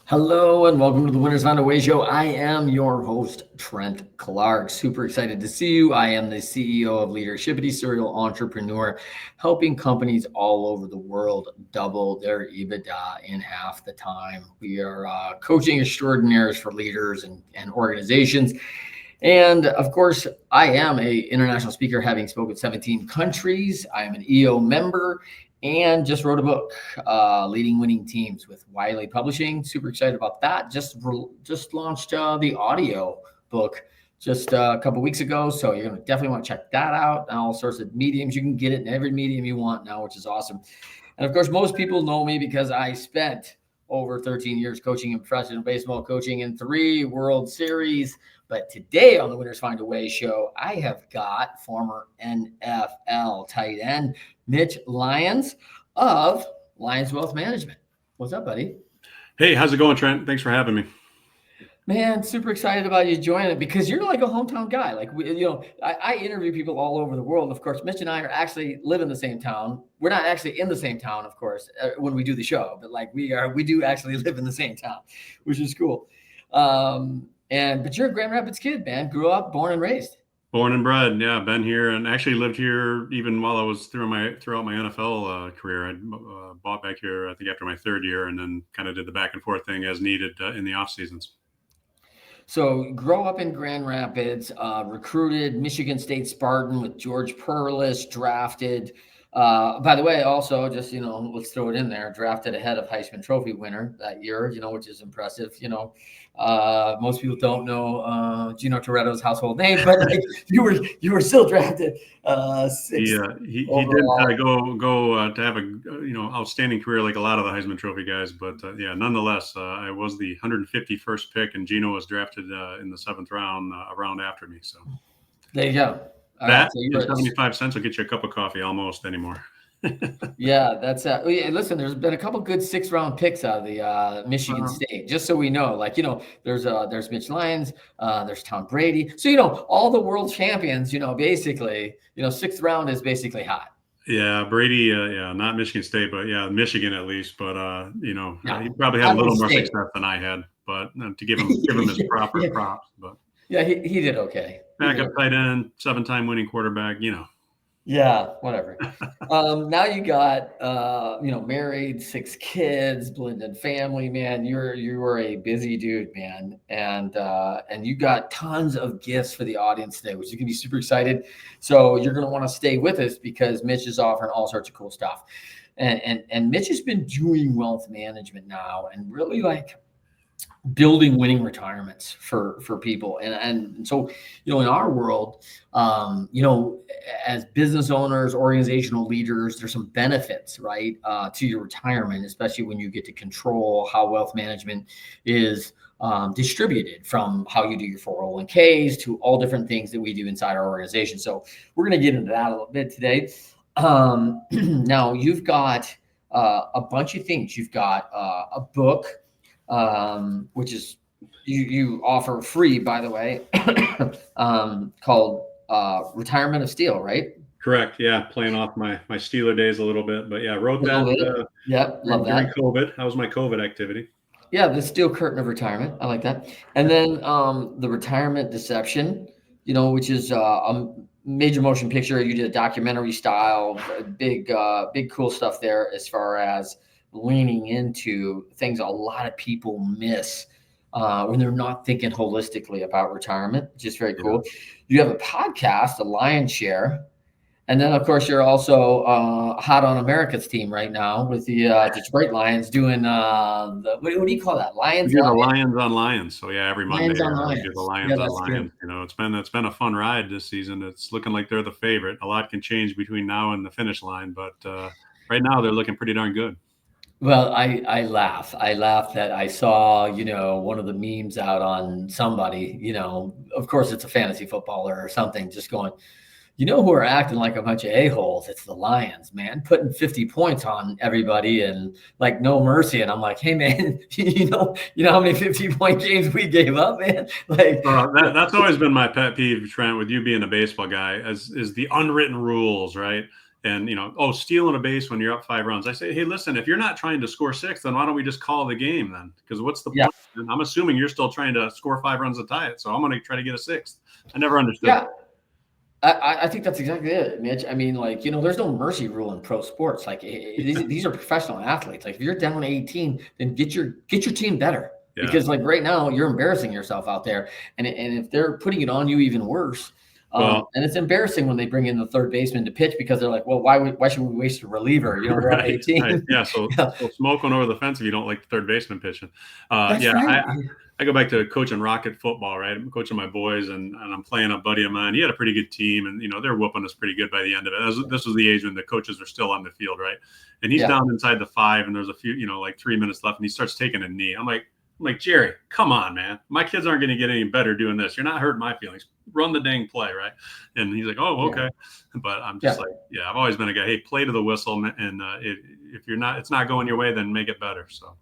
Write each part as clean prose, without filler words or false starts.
Hello and welcome to the Winners Find a Way show. I am your host, Trent Clark. Super excited to see you. I am the CEO of Leadershipity, serial entrepreneur, helping companies all over the world double their EBITDA in half the time. We are coaching extraordinaires for leaders and organizations. And of course, I am an international speaker, having spoken 17 countries. I am an EO member and just wrote a book, Leading Winning Teams with Wiley Publishing. Super excited about that. Just launched the audio book just a couple weeks ago. So you're going to definitely want to check that out. And all sorts of mediums. You can get it in every medium you want now, which is awesome. And of course, most people know me because I spent over 13 years coaching in professional baseball, coaching in 3 World Series. But today on the Winners Find a Way show, I have got former NFL tight end Mitch Lyons of Lyons Wealth Management. What's up, buddy? Hey, how's it going, Trent? Thanks for having me. Man, super excited about you joining it because you're like a hometown guy. Like, I interview people all over the world. Of course, Mitch and I live in the same town. We're not actually in the same town, of course, when we do the show, but like we do actually live in the same town, which is cool. But you're a Grand Rapids kid, man. Grew up, born and raised. Born and bred, yeah. Been here and actually lived here even while I was throughout my NFL career. I bought back here, I think, after my 3rd year, and then kind of did the back and forth thing as needed in the off seasons. So grow up in Grand Rapids, recruited Michigan State Spartan with George Perlis, drafted. By the way, also just, let's throw it in there, drafted ahead of Heisman Trophy winner that year, which is impressive. Most people don't know Gino Toretto's household name, but like, you were still drafted 6th. He did go to have a outstanding career like a lot of the Heisman Trophy guys, but nonetheless, I was the 151st pick, and Gino was drafted in the 7th round, a round after me. So there you go. That 75 cents will get you a cup of coffee almost anymore. Yeah, that's listen, there's been a couple good 6th-round picks out of the Michigan State, just so we know. Like, there's Mitch Lyons, there's Tom Brady. So, all the world champions, basically, 6th round is basically hot. Yeah, Brady, not Michigan State, but yeah, Michigan at least. But he probably had a little more success than I had. But to give him his proper props. But yeah, he did okay. Backup tight end, 7-time winning quarterback. Yeah, whatever. Now you got, married, 6 kids, blended family, man. You were a busy dude, man. And you got tons of gifts for the audience today, which is going to be super excited. So you're going to want to stay with us because Mitch is offering all sorts of cool stuff. And Mitch has been doing wealth management now and really like building winning retirements for people. And so, in our world, as business owners, organizational leaders, there's some benefits, right, to your retirement, especially when you get to control how wealth management is distributed, from how you do your 401ks to all different things that we do inside our organization. So we're going to get into that a little bit today. Now you've got a bunch of things. You've got a book, which is you offer free, by the way, called Retirement of Steel, right? Correct. Yeah, playing off my Steeler days a little bit, but yeah, wrote that. Love during that. COVID. How was my COVID activity? Yeah, the steel curtain of retirement. I like that. And then the Retirement Deception, which is a major motion picture. You did a documentary style, big cool stuff there as far as leaning into things a lot of people miss when they're not thinking holistically about retirement, which is very cool. You have a podcast, a Lion's Share. And then, of course, you're also hot on America's team right now with the Detroit Lions doing what do you call that? Lions. We do the Lions on Lions. So yeah, every Monday we do the Lions on Lions. Good. It's been a fun ride this season. It's looking like they're the favorite. A lot can change between now and the finish line, but right now they're looking pretty darn good. Well, I laugh. I laugh that I saw, one of the memes out on somebody, of course it's a fantasy footballer or something, just going, who are acting like a bunch of a-holes? It's the Lions, man, putting 50 points on everybody and like no mercy. And I'm like, hey man, you know how many 50-point games we gave up, man? Like that's always been my pet peeve, Trent, with you being a baseball guy, is the unwritten rules, right? And, stealing a base when you're up 5 runs. I say, hey, listen, if you're not trying to score 6, then why don't we just call the game then? Because what's the Yeah. point? And I'm assuming you're still trying to score 5 runs to tie it. So I'm going to try to get a 6th. I never understood. Yeah. I think that's exactly it, Mitch. I mean, like, there's no mercy rule in pro sports. Like, these are professional athletes. Like, if you're down 18, then get your team better. Yeah. Because, like, right now you're embarrassing yourself out there, and if they're putting it on you, even worse. And it's embarrassing when they bring in the third baseman to pitch, because they're like, well, why should we waste a reliever? We're right, on 18. Right. Yeah. So smoke one over the fence if you don't like the third baseman pitching. That's right. I go back to coaching rocket football, right? I'm coaching my boys, and I'm playing a buddy of mine. He had a pretty good team, and they're whooping us pretty good by the end of it. This was the age when the coaches are still on the field, right? And he's down inside the 5, and there's a few, like 3 minutes left, and he starts taking a knee. I'm like, Jerry, come on, man. My kids aren't going to get any better doing this. You're not hurting my feelings. Run the dang play, right? And he's like, oh, okay. Yeah. But I'm just like, I've always been a guy. Hey, play to the whistle, and if it's not going your way, then make it better. So,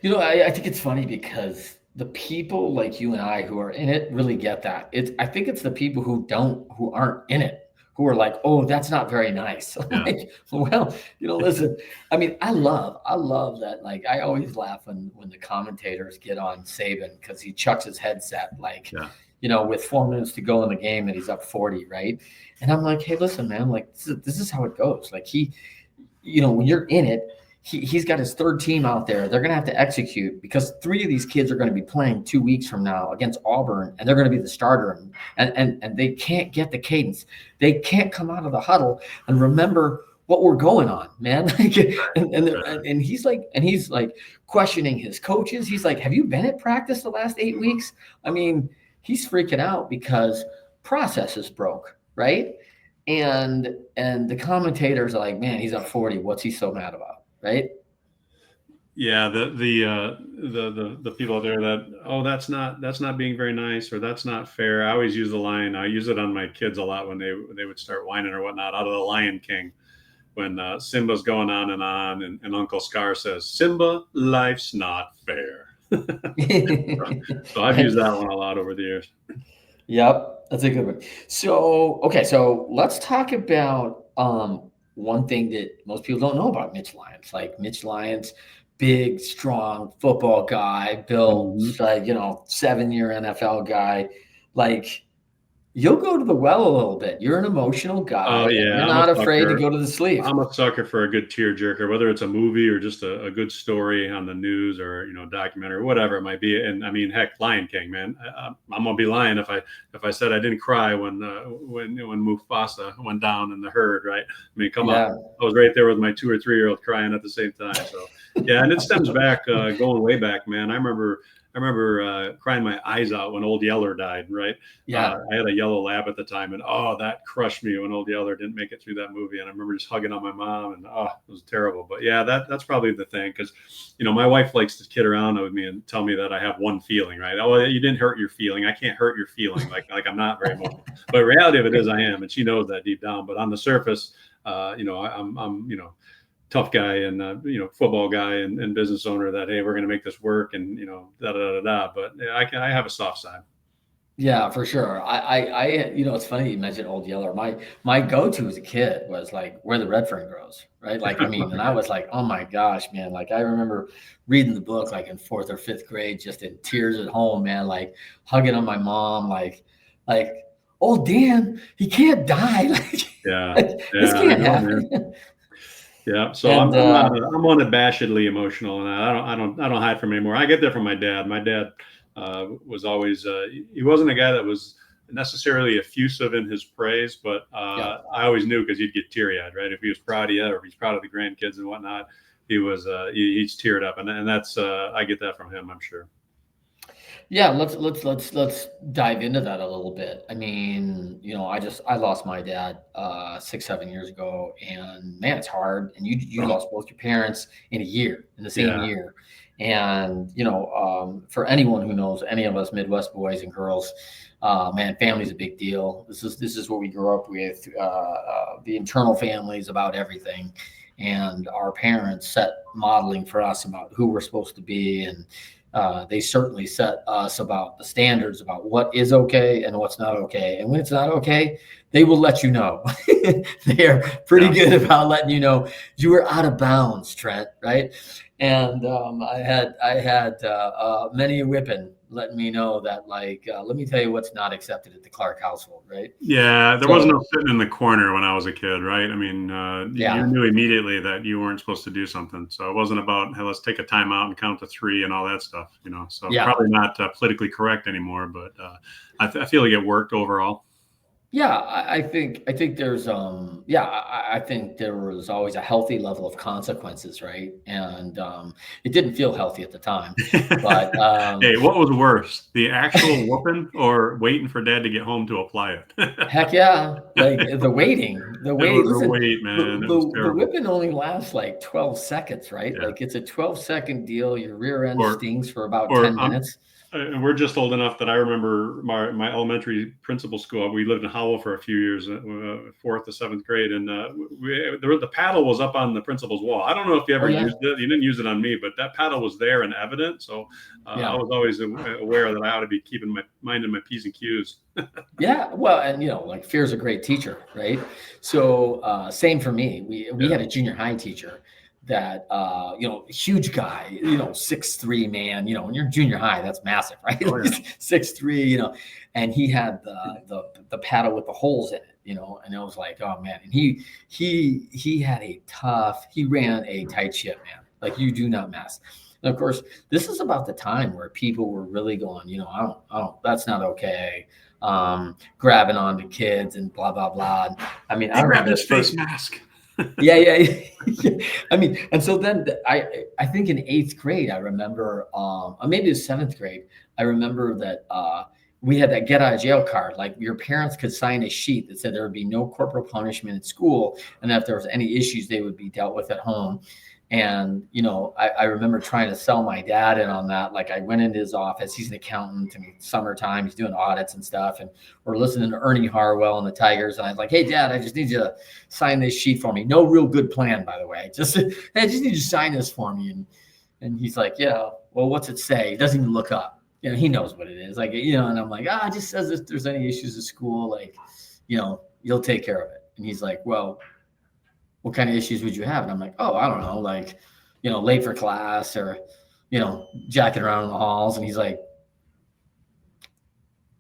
I think it's funny because the people like you and I who are in it really get that. I think it's the people who aren't in it, who are like, oh, that's not very nice. Yeah. Like, well, listen, I mean, I love that. Like, I always laugh when the commentators get on Saban, because he chucks his headset, like, with 4 minutes to go in the game and he's up 40, right? And I'm like, hey, listen, man, like, this is how it goes. Like, when you're in it, he's got his third team out there. They're going to have to execute, because 3 of these kids are going to be playing 2 weeks from now against Auburn, and they're going to be the starter, and they can't get the cadence. They can't come out of the huddle and remember what we're going on, man. and he's like questioning his coaches. He's like, have you been at practice the last 8 weeks? I mean, he's freaking out because process is broke, right? And the commentators are like, man, he's up 40. What's he so mad about? Right. Yeah. The people out there that, that's not being very nice, or that's not fair. I always use the line. I use it on my kids a lot when they would start whining or whatnot, out of the Lion King, when Simba's going on, and Uncle Scar says, Simba, life's not fair. So I've used that one a lot over the years. Yep. That's a good one. So, okay. So let's talk about, one thing that most people don't know about Mitch Lyons. Like, Mitch Lyons, big, strong football guy, built, 7-year NFL guy. Like, you'll go to the well a little bit. You're an emotional guy. Oh, yeah. You're not afraid to go to the sleeve. I'm a sucker for a good tearjerker, whether it's a movie or just a good story on the news, or documentary, or whatever it might be. And I mean, heck, Lion King, man. I'm gonna be lying if I said I didn't cry when Mufasa went down in the herd, right? I mean, come on, I was right there with my 2 or 3-year-old crying at the same time. So yeah, and it stems back, going way back, man. I remember crying my eyes out when Old Yeller died, right? Yeah. I had a yellow lab at the time, and that crushed me when Old Yeller didn't make it through that movie. And I remember just hugging on my mom, and it was terrible. But yeah, that's probably the thing, because my wife likes to kid around with me and tell me that I have one feeling, right? Oh, you didn't hurt your feeling. I can't hurt your feeling. Like I'm not very emotional. But the reality of it is I am, and she knows that deep down. But on the surface, I'm tough guy, and football guy, and business owner, that, hey, we're going to make this work, and but I have a soft side. Yeah, for sure. I it's funny you mentioned Old Yeller. My go-to as a kid was like Where the Red Fern Grows, right? Like, I mean, and I was like, oh my gosh, man. Like, I remember reading the book like in 4th or 5th grade, just in tears at home, man, like hugging on my mom, like, old Dan, he can't die. Like, this can't happen. Yeah, so I'm unabashedly emotional, and I don't hide from it anymore. I get that from my dad. My dad was always he wasn't a guy that was necessarily effusive in his praise, but I always knew, because he'd get teary-eyed, right? If he was proud of you, or if he's proud of the grandkids and whatnot, he's teared up, and that's I get that from him, I'm sure. Yeah, let's dive into that a little bit. I mean, I lost my dad 6-7 years ago, and man, it's hard. And you lost both your parents in the same year. And for anyone who knows any of us Midwest boys and girls, man, family's a big deal. This is what we grew up with. The internal family is about everything, and our parents set modeling for us about who we're supposed to be, and They certainly set us about the standards about what is okay and what's not okay. And when it's not okay, they will let you know. They're pretty good about letting you know you were out of bounds, Trent, right? And I had many a whipping letting me know that, like, let me tell you what's not accepted at the Clark household, right? Yeah, there was no sitting in the corner when I was a kid, right? I mean, you knew immediately that you weren't supposed to do something. So it wasn't about, hey, let's take a timeout and count to 3 and all that stuff, So probably not politically correct anymore, but I feel like it worked overall. Yeah, I think there's I think there was always a healthy level of consequences, right? And it didn't feel healthy at the time, but hey, what was worse, the actual whooping or waiting for dad to get home to apply it? Heck yeah, like the waiting. Listen, wait, man. the whipping only lasts like 12 seconds, right? Yeah. Like it's a 12-second deal. Your rear end stings for about 10 minutes. And we're just old enough that I remember my elementary principal school. We lived in Howell for a few years, 4th to 7th grade, and the paddle was up on the principal's wall. I don't know if you ever used it. You didn't use it on me, but that paddle was there and evident. So I was always aware that I ought to be keeping my mind in my P's and Q's. Yeah, well, and like fear's a great teacher, right? So same for me. We had a junior high teacher that huge guy, 6'3" man, when you're junior high, that's massive, right? 6'3", and he had the paddle with the holes in it, and I was like, oh man. And he ran a tight ship, man. Like, you do not mess. And of course, this is about the time where people were really going, I don't, that's not okay. Grabbing onto kids and blah, blah, blah. I mean, I grabbed his face mask. Yeah. I mean, and so then I think in 8th grade, I remember, maybe it was 7th grade, I remember that we had that get out of jail card. Like, your parents could sign a sheet that said there would be no corporal punishment at school, and if there was any issues, they would be dealt with at home. And, I remember trying to sell my dad in on that. Like, I went into his office. He's an accountant. I mean, summertime, he's doing audits and stuff. And we're listening to Ernie Harwell and the Tigers. And I was like, hey, Dad, I just need you to sign this sheet for me. No real good plan, by the way. I just need you to sign this for me. And he's like, yeah, well, what's it say? He doesn't even look up. He knows what it is. Like, and I'm like, it just says if there's any issues at school, like, you'll take care of it. And he's like, well, what kind of issues would you have? And I'm like, oh, I don't know, like, late for class or, jacking around in the halls. And he's like,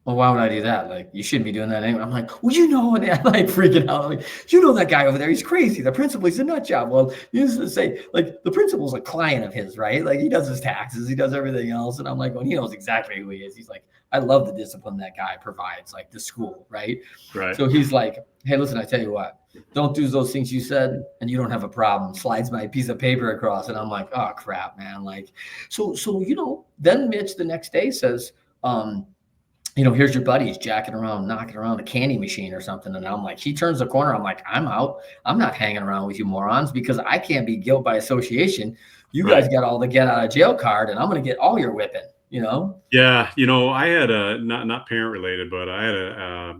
well, why would I do that? Like, you shouldn't be doing that anyway. I'm like, well, and I'm like freaking out. I'm like, that guy over there, he's crazy. The principal, he's a nut job. Well, you used to say, like, the principal's a client of his, right? Like, he does his taxes, he does everything else. And I'm like, well, he knows exactly who he is. He's like, I love the discipline that guy provides, like the school, right? Right. So he's like, hey, listen, I tell you what, don't do those things you said, and you don't have a problem. Slides my piece of paper across, and I'm like, oh crap, man. Like, so then Mitch the next day says, here's your buddies jacking around, knocking around a candy machine or something. And I'm like, he turns the corner. I'm like, I'm out. I'm not hanging around with you morons, because I can't be guilt by association. You guys got all the get out of jail card, and I'm going to get all your whipping, Yeah. I had a, not parent related, but I had a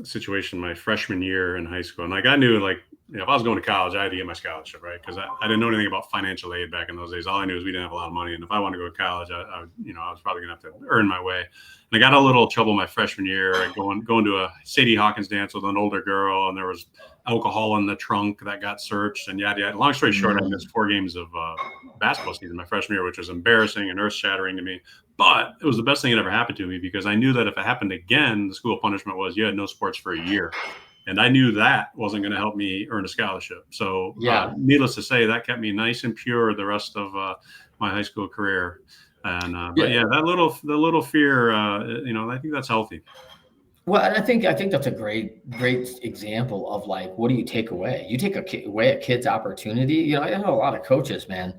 situation my freshman year in high school. And like, I knew, like, if I was going to college, I had to get my scholarship, right? Because I didn't know anything about financial aid back in those days. All I knew is we didn't have a lot of money. And if I wanted to go to college, I was probably going to have to earn my way. And I got a little trouble my freshman year, going to a Sadie Hawkins dance with an older girl, and there was alcohol in the trunk that got searched, and yada yada. Long story short, I missed 4 games of basketball season my freshman year, which was embarrassing and earth-shattering to me. But it was the best thing that ever happened to me, because I knew that if it happened again, the school punishment was you had no sports for a year. And I knew that wasn't going to help me earn a scholarship. So needless to say, that kept me nice and pure the rest of my high school career. And but the little fear, I think that's healthy. Well, and I think that's a great example of, like, what do you take away? You take away a kid's opportunity. I know a lot of coaches, man.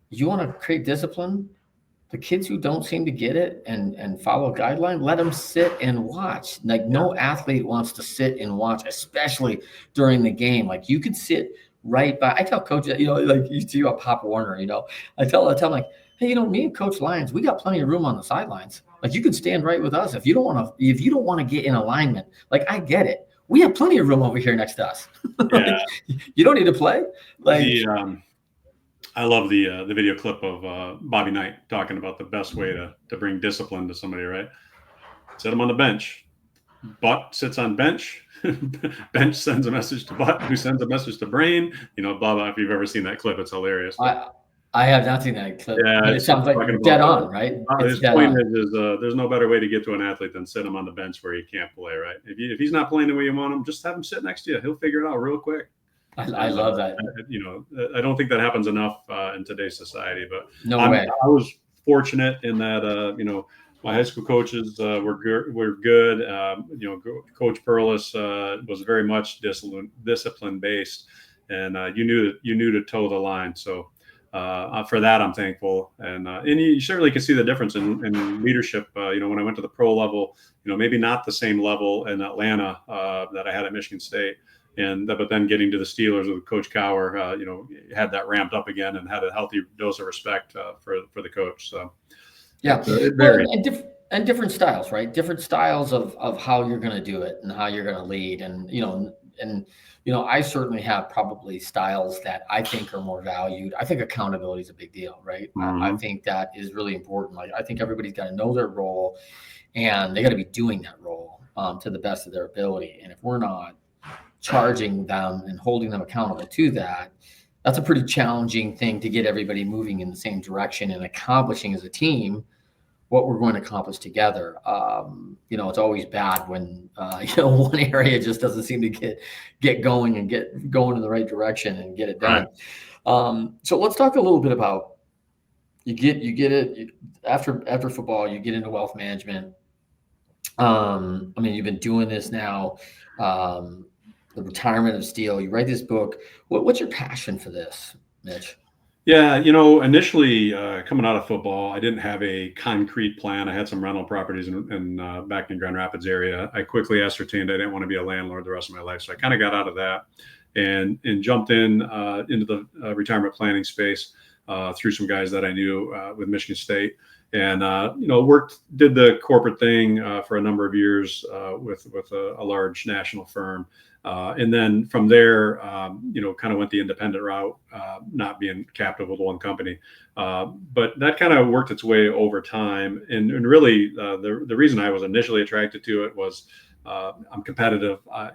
You want to create discipline? The kids who don't seem to get it and follow guidelines, let them sit and watch. Like, no athlete wants to sit and watch, especially during the game. Like, you could sit right by. I tell coaches, like, you see about Pop Warner, I tell them, like, hey, me and Coach Lyons, we got plenty of room on the sidelines. Like, you could stand right with us if you don't want to get in alignment. Like, I get it. We have plenty of room over here next to us. Like, you don't need to play. Like, I love the video clip of Bobby Knight talking about the best way to bring discipline to somebody, right? Set them on the bench. Butt sits on bench. Bench sends a message to butt, who sends a message to brain. Blah blah. If you've ever seen that clip, it's hilarious. But I have not seen that clip, yeah, but it it's sounds like talking dead about on, right? It's his dead point on. is there's no better way to get to an athlete than sit him on the bench where he can't play, right? If he's not playing the way you want him, just have him sit next to you. He'll figure it out real quick. I And love that. I don't think that happens enough in today's society. But No way. I was fortunate in that my high school coaches were good. Coach Perlis was very much discipline based, and you knew to toe the line. So for that, I'm thankful, and you certainly can see the difference in leadership. When I went to the pro level, maybe not the same level in Atlanta that I had at Michigan State. But then getting to the Steelers with Coach Cower, had that ramped up again and had a healthy dose of respect for the coach. So yeah, it well, varies. and different styles, right? Different styles of how you're going to do it and how you're going to lead, and I certainly have probably styles that I think are more valued. I think accountability is a big deal, right? I Mm-hmm. think that is really important. Like I think everybody's got to know their role, and they got to be doing that role to the best of their ability. And if we're not charging them and holding them accountable to that, that's a pretty challenging thing to get everybody moving in the same direction and accomplishing as a team what we're going to accomplish together. It's always bad when one area just doesn't seem to get going and get going in the right direction and get it done. Right. So let's talk a little bit about you get it after football. You get into wealth management. You've been doing this now. The retirement of steel. You write this book. What's your passion for this, Mitch? Yeah, initially coming out of football, I didn't have a concrete plan. I had some rental properties in back in Grand Rapids area. I quickly ascertained I didn't want to be a landlord the rest of my life, so I kind of got out of that and jumped into the retirement planning space through some guys that I knew with Michigan State, and did the corporate thing for a number of years with a large national firm. And then from there, kind of went the independent route, not being captive with one company. But that kind of worked its way over time. And really, the reason I was initially attracted to it was I'm competitive. I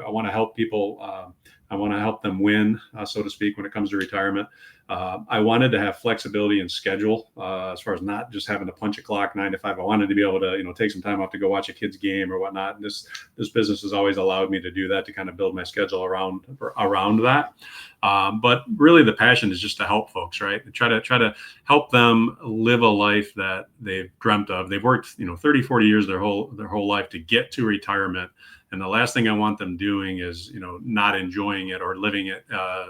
want to help people. I want to help them win, so to speak, when it comes to retirement. I wanted to have flexibility in schedule as far as not just having to punch a clock 9 to 5. I wanted to be able to, take some time off to go watch a kid's game or whatnot. And this business has always allowed me to do that, to kind of build my schedule around that. But really, the passion is just to help folks, right? Try to help them live a life that they've dreamt of. They've worked, 30, 40 years their whole life to get to retirement. And the last thing I want them doing is, not enjoying it or living it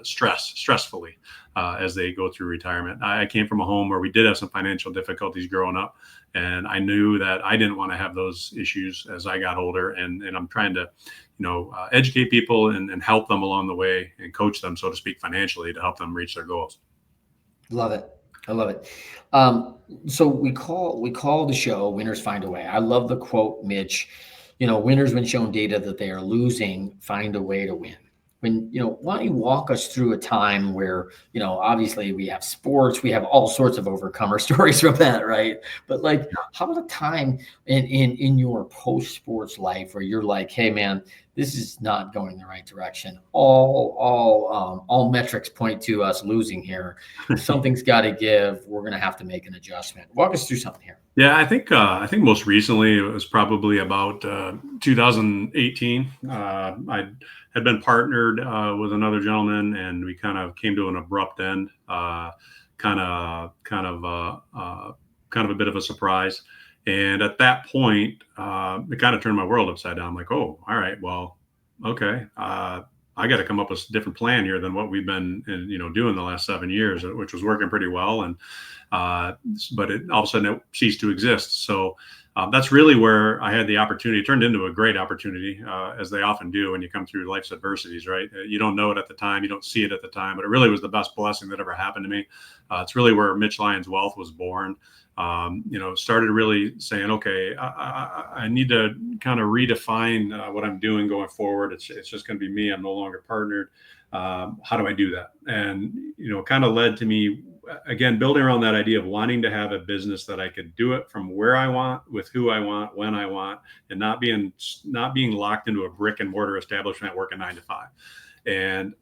stressfully as they go through retirement. I came from a home where we did have some financial difficulties growing up, and I knew that I didn't want to have those issues as I got older. And I'm trying to, educate people and help them along the way and coach them, so to speak, financially to help them reach their goals. Love it. I love it. So we call the show "Winners Find a Way." I love the quote, Mitch. Winners, when shown data that they are losing, find a way to win. Why don't you walk us through a time where, obviously we have sports, we have all sorts of overcomer stories from that, right? But how about a time in your post-sports life where you're like, hey man, this is not going the right direction. All metrics point to us losing here. Something's got to give. We're going to have to make an adjustment. Walk us through something here. Yeah, I think most recently it was probably about 2018. I had been partnered with another gentleman, and we kind of came to an abrupt end. Kind of a bit of a surprise. And at that point, it kind of turned my world upside down. I'm like, oh, all right, well, okay. I got to come up with a different plan here than what we've been, doing the last 7 years, which was working pretty well. And but all of a sudden it ceased to exist. So that's really where I had the opportunity. It turned into a great opportunity, as they often do when you come through life's adversities, right? You don't know it at the time, you don't see it at the time, but it really was the best blessing that ever happened to me. It's really where Mitch Lyons Wealth was born. Started really saying, okay, I need to kind of redefine what I'm doing going forward. It's just going to be me. I'm no longer partnered. How do I do that? And, kind of led to me, again, building around that idea of wanting to have a business that I could do it from where I want, with who I want, when I want, and not being locked into a brick and mortar establishment working 9 to 5. And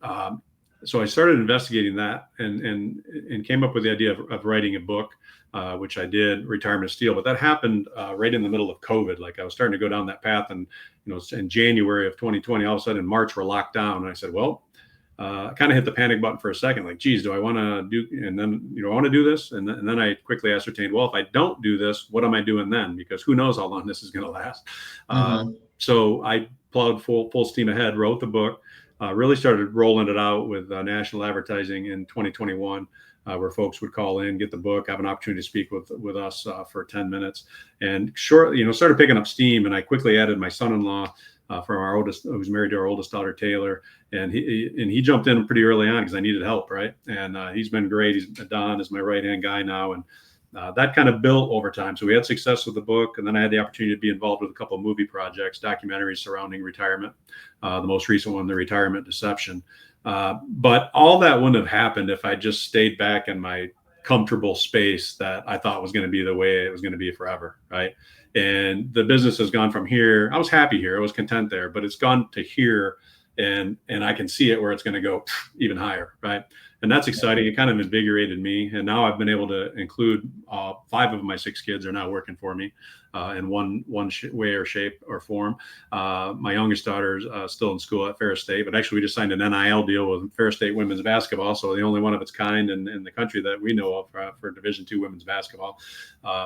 so I started investigating that and came up with the idea of writing a book, which I did, Retirement of Steel. But that happened right in the middle of COVID. Like, I was starting to go down that path, and in January of 2020, all of a sudden in March we're locked down, and I said, well, I kind of hit the panic button for a second, like, geez, do I want to do, and then, I want to do this. And then I quickly ascertained, well, if I don't do this, what am I doing then? Because who knows how long this is going to last. So I plowed full steam ahead, wrote the book, really started rolling it out with national advertising in 2021, where folks would call in, get the book, have an opportunity to speak with us for 10 minutes, and shortly, started picking up steam. And I quickly added my son-in-law, from our oldest, who's married to our oldest daughter, Taylor. And he jumped in pretty early on because I needed help. Right. And he's been great. Don is my right-hand guy now. And that kind of built over time. So we had success with the book. And then I had the opportunity to be involved with a couple of movie projects, documentaries surrounding retirement. The most recent one, The Retirement Deception. But all that wouldn't have happened if I just stayed back in my comfortable space that I thought was going to be the way it was going to be forever. Right. And the business has gone from here. I was happy here. I was content there, but it's gone to here, and I can see it where it's going to go even higher. Right. And that's exciting. It kind of invigorated me. And now I've been able to include 5 of my 6 kids are now working for me in one way or shape or form. My youngest daughter is still in school at Ferris State, but actually we just signed an NIL deal with Ferris State women's basketball. So the only one of its kind in the country that we know of for Division II women's basketball.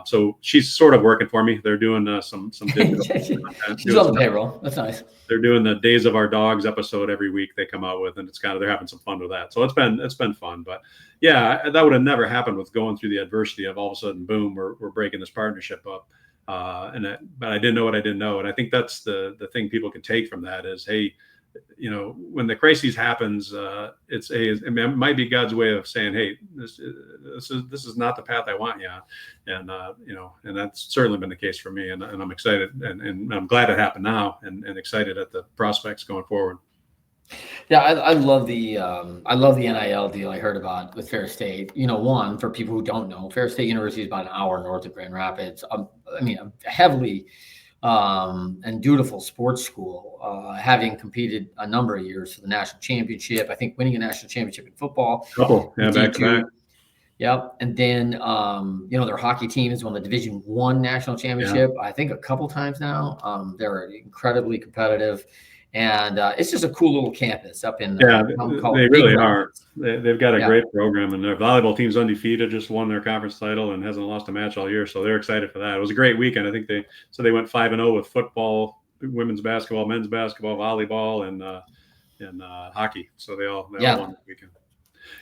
So she's sort of working for me. They're doing some digital content. She's on the payroll. That's nice. They're doing the Days of Our Dogs episode every week they come out with, and they're having some fun with that. So it's been fun. But yeah, that would have never happened with going through the adversity of all of a sudden, boom, we're breaking this partnership up. But I didn't know what I didn't know. And I think that's the thing people can take from that is, hey, when the crisis happens, it might be God's way of saying, hey, this is not the path I want you on. And, and that's certainly been the case for me. And I'm excited and I'm glad it happened now and excited at the prospects going forward. Yeah, I love the NIL deal I heard about with Ferris State. One, for people who don't know, Ferris State University is about an hour north of Grand Rapids. A heavily and dutiful sports school, having competed a number of years for the national championship. I think winning a national championship in football. Back to back. Yep. And then, their hockey team has won the Division I national championship, I think a couple times now. They're incredibly competitive. And it's just a cool little campus up in they really are. They've got a great program, and their volleyball team's undefeated, just won their conference title and hasn't lost a match all year. So they're excited for that. It was a great weekend. I think they went 5-0 with football, women's basketball, men's basketball, volleyball, and hockey. So they all won this weekend.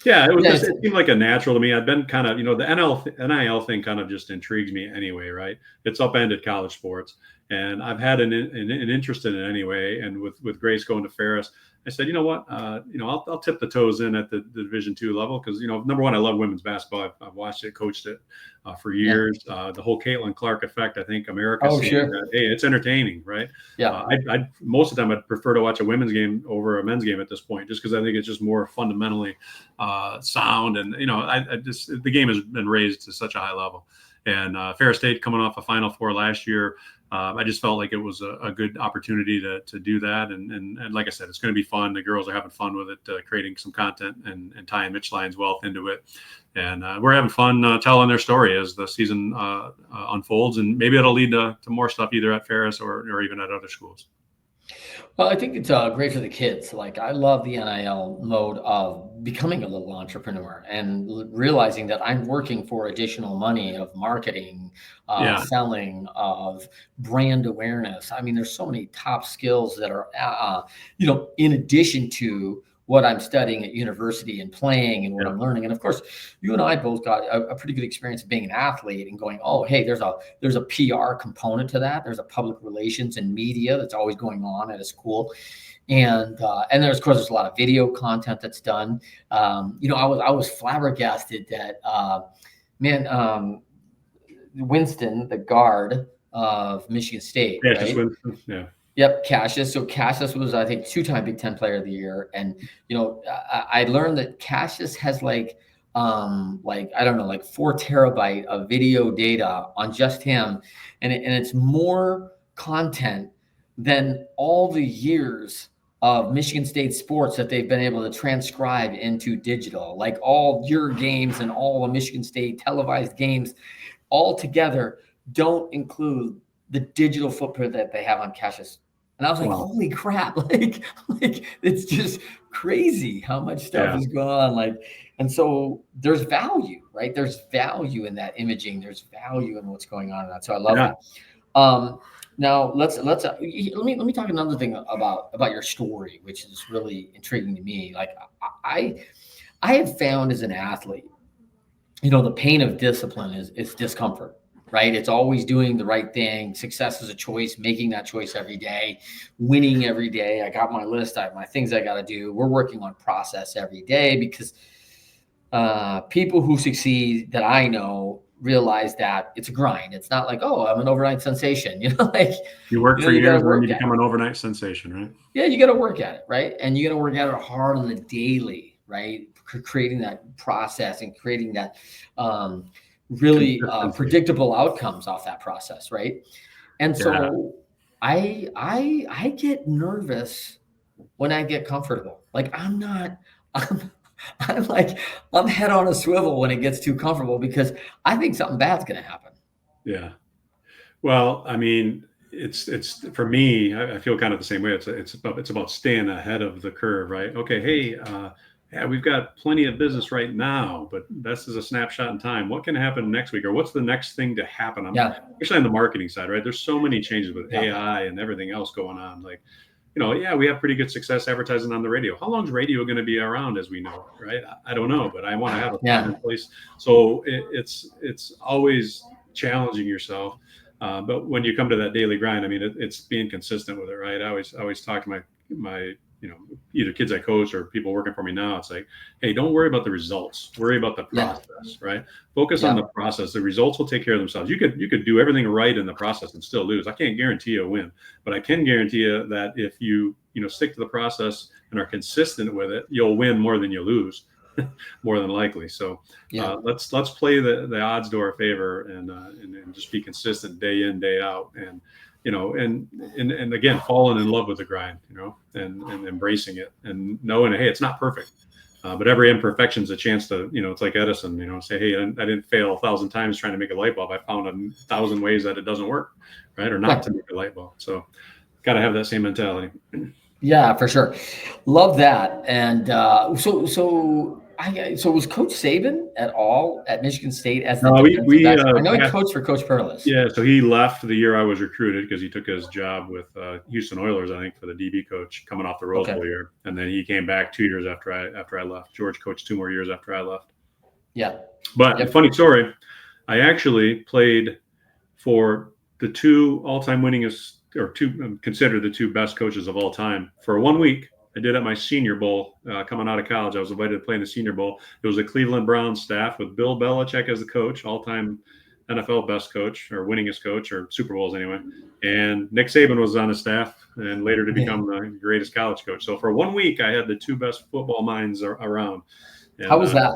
Yeah, it seemed like a natural to me. I've been kind of, the NIL thing kind of just intrigues me anyway, right? It's upended college sports. And I've had an interest in it anyway. And with Grace going to Ferris, I said, you know what, I'll tip the toes in at the Division II level because, number one, I love women's basketball. I've watched it, coached it for years. The whole Trent Clark effect, I think America. Sure. Hey, it's entertaining, right? Yeah. I most of the time I'd prefer to watch a women's game over a men's game at this point, just because I think it's just more fundamentally sound. And, the game has been raised to such a high level. And Ferris State coming off a Final Four last year, I just felt like it was a good opportunity to do that. And like I said, it's going to be fun. The girls are having fun with it, creating some content and tying Mitch Lyons' wealth into it. And we're having fun telling their story as the season unfolds. And maybe it'll lead to more stuff either at Ferris or even at other schools. Well, I think it's great for the kids. Like, I love the NIL mode of becoming a little entrepreneur and realizing that I'm working for additional money of marketing, selling, of brand awareness. I mean, there's so many top skills that are, in addition to what I'm studying at university and playing and what I'm learning. And of course, you and I both got a pretty good experience of being an athlete and going, oh, hey, there's a PR component to that. There's a public relations and media that's always going on at a school. And there's, of course, there's a lot of video content that's done. I was flabbergasted that, Winston, the guard of Michigan State, Winston, Yep, Cassius. So Cassius was, I think, two-time Big Ten Player of the Year, and I learned that Cassius has like I don't know, like 4 terabyte of video data on just him, and it's more content than all the years of Michigan State sports that they've been able to transcribe into digital, like all your games and all the Michigan State televised games all together don't include the digital footprint that they have on Cassius. And I was like, Wow. holy crap. Like it's just crazy how much stuff Yeah. is going on. Like, and so there's value, right? There's value in that imaging. There's value in what's going on in that. So I love Yeah. that. Now let me talk another thing about your story, which is really intriguing to me. Like I have found as an athlete, the pain of discipline is discomfort, right? It's always doing the right thing. Success is a choice, making that choice every day, winning every day. I got my list, I have my things I got to do. We're working on process every day because people who succeed that I know realize that it's a grind. It's not like, oh, I'm an overnight sensation. Like You work for you got to years, and then work you at become it. an overnight sensation, right? Yeah, you got to work at it, right? And you got to work at it hard on the daily, right? Creating that process and creating that really Consistency. predictable outcomes off that process, right? And Yeah. so I get nervous when I get comfortable. Like I'm not, I'm, I'm like I'm head on a swivel when it gets too comfortable because I think something bad's going to happen. Yeah. Well, I mean, it's for me. I feel kind of the same way. It's about staying ahead of the curve, right? Okay, hey, yeah, we've got plenty of business right now, but this is a snapshot in time. What can happen next week, or what's the next thing to happen? Yeah, Especially on the marketing side, right? There's so many changes with yeah, AI and everything else going on. Like, yeah, we have pretty good success advertising on the radio. How long is radio going to be around as we know it, right? I don't know, but I want to have a plan in yeah, place. So it's always challenging yourself. But when you come to that daily grind, I mean, it's being consistent with it, right? I always talk to my either kids I coach or people working for me now. It's like, hey, don't worry about the results. Worry about the yeah, process, right? Focus on yeah, the process. The results will take care of themselves. You could do everything right in the process and still lose. I can't guarantee you a win, but I can guarantee you that if you stick to the process and are consistent with it, you'll win more than you lose, more than likely. So yeah. let's play the odds to our favor and just be consistent day in, day out, and and again, falling in love with the grind, and embracing it and knowing, hey, it's not perfect. But every imperfection is a chance to, it's like Edison, say, hey, I didn't fail 1,000 times trying to make a light bulb. I found 1,000 ways that it doesn't work, right? Or not Yeah. to make a light bulb. So got to have that same mentality. Yeah, for sure. Love that. And so was Coach Saban at all at Michigan State as the No, we defensive we back? I know he got coached for Coach Perlis. Yeah, so he left the year I was recruited because he took his job with Houston Oilers, I think, for the DB coach coming off the Rose Okay. Bowl year, and then he came back 2 years after I left. George coached 2 more years after I left. Yeah. But Yep. funny story, I actually played for the two all-time winningest, or two considered the two best coaches of all time for 1 week. I did at my Senior Bowl coming out of college. I was invited to play in the Senior Bowl. It was the Cleveland Browns staff with Bill Belichick as the coach, all-time NFL best coach or winningest coach or Super Bowls anyway. And Nick Saban was on the staff and later to become the greatest college coach. So for 1 week, I had the two best football minds around. And, How was that?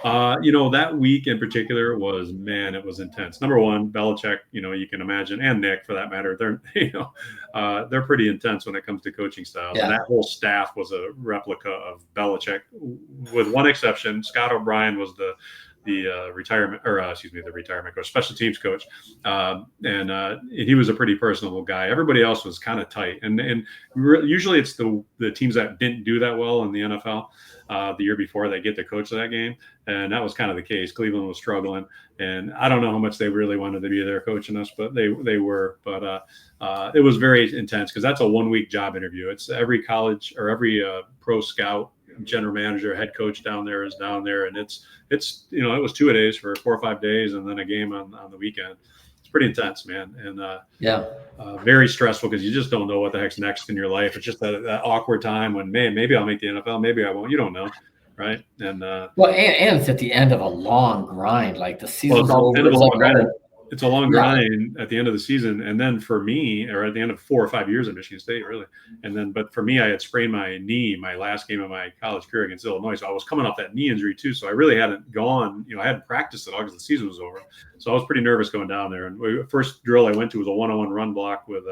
that week in particular was, man, it was intense. Number one, Belichick, you can imagine, and Nick for that matter, they're pretty intense when it comes to coaching styles. Yeah. And that whole staff was a replica of Belichick, with one exception. Scott O'Brien was the retirement coach, special teams coach, and he was a pretty personable guy. Everybody else was kind of tight, and usually it's the teams that didn't do that well in the NFL the year before that get to coach that game, and that was kind of the case. Cleveland was struggling, and I don't know how much they really wanted to be there coaching us, but they were. But it was very intense because that's a 1 week job interview. It's every college or every pro scout, general manager, head coach down there is down there, and it was 2 days for 4 or 5 days, and then a game on the weekend. It's pretty intense, man, and very stressful because you just don't know what the heck's next in your life. It's just that awkward time when, man, maybe I'll make the NFL, maybe I won't. You don't know, right? And Well, and it's at the end of a long grind. Like the season's it's all over. end of a It's long like, grind. oh, it's a long grind at the end of the season. And then for me, or at the end of 4 or 5 years at Michigan State, really. And then, but for me, I had sprained my knee my last game of my college career against Illinois. So I was coming off that knee injury too. So I really hadn't gone, I hadn't practiced at all because the season was over. So I was pretty nervous going down there. And the first drill I went to was a 1-on-1 run block with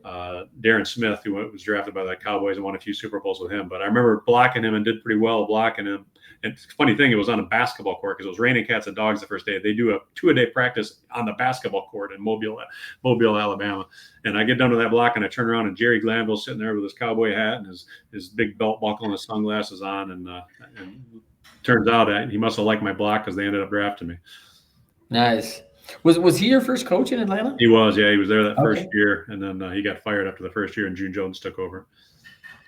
Darren Smith, who was drafted by the Cowboys and won a few Super Bowls with him. But I remember blocking him and did pretty well blocking him. And funny thing, it was on a basketball court because it was raining cats and dogs the first day. They do a 2-a-day practice on the basketball court in Mobile, Alabama. And I get done with that block and I turn around and Jerry Glanville's sitting there with his cowboy hat and his big belt buckle and his sunglasses on. And turns out he must have liked my block because they ended up drafting me. Nice. Was he your first coach in Atlanta? He was, yeah. He was there that first year, and then he got fired after the first year, and June Jones took over.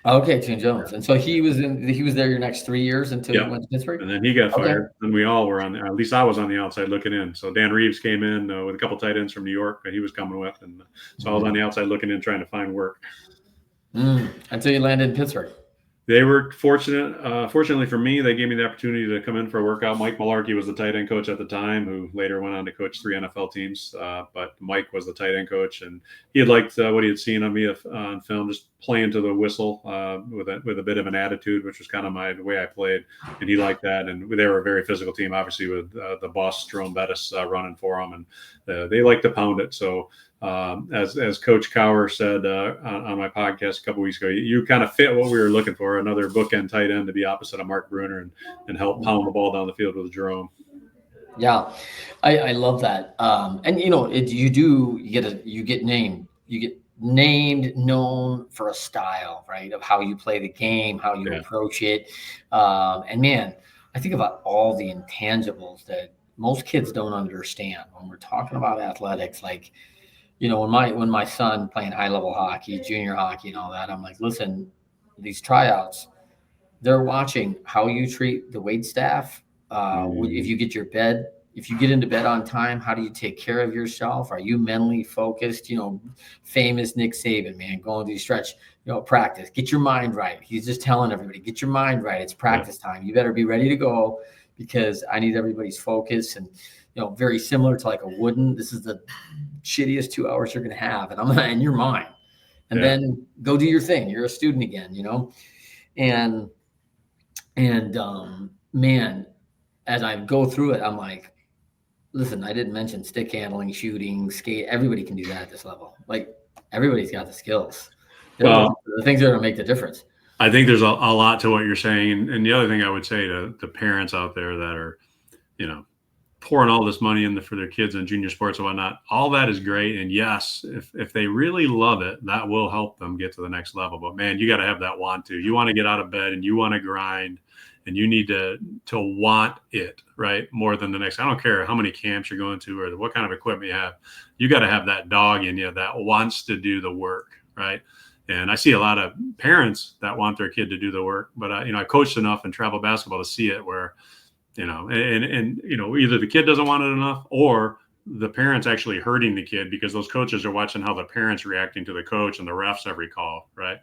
Okay, June Jones, and so he was there your next 3 years until he went to Pittsburgh. And then he got fired, and we all were at least I was on the outside looking in. So Dan Reeves came in with a couple tight ends from New York that he was coming with, and so I was on the outside looking in, trying to find work. Until you landed in Pittsburgh. They were fortunate. Fortunately for me, they gave me the opportunity to come in for a workout. Mike Malarkey was the tight end coach at the time, who later went on to coach 3 NFL teams. But Mike was the tight end coach, and he had liked what he had seen on me on film, just playing to the whistle with a bit of an attitude, which was kind of the way I played, and he liked that. And they were a very physical team, obviously, with the boss Jerome Bettis running for them, and they liked to pound it. So. As Coach Cowher said on my podcast a couple weeks ago, you kind of fit what we were looking for, another bookend tight end to be opposite of Mark Bruner and help pound the ball down the field with Jerome. Yeah, I love that. And you get named, known for a style, right? Of how you play the game, how you approach it. And man, I think about all the intangibles that most kids don't understand when we're talking about athletics, like, when my son playing high level hockey, junior hockey and all that, I'm like, listen, these tryouts, they're watching how you treat the wait staff. If you get into bed on time, how do you take care of yourself? Are you mentally focused? Famous Nick Saban, man, going to the stretch, practice, get your mind right. He's just telling everybody, get your mind right. It's practice time. You better be ready to go because I need everybody's focus. And, very similar to like a wooden, this is the shittiest 2 hours you're going to have. And I'm not in your mind. And then go do your thing. You're a student again, and man, as I go through it, I'm like, listen, I didn't mention stick handling, shooting, skate. Everybody can do that at this level. Like everybody's got the skills. The things that are going to make the difference. I think there's a lot to what you're saying. And the other thing I would say to the parents out there that are, pouring all this money in for their kids in junior sports and whatnot, all that is great. And yes, if they really love it, that will help them get to the next level. But man, you got to have that want to. You want to get out of bed and you want to grind and you need to want it, right? More than the next. I don't care how many camps you're going to or what kind of equipment you have. You got to have that dog in you that wants to do the work, right? And I see a lot of parents that want their kid to do the work, but I coached enough in travel basketball to see it where, either the kid doesn't want it enough or the parents actually hurting the kid because those coaches are watching how the parents reacting to the coach and the refs every call. Right.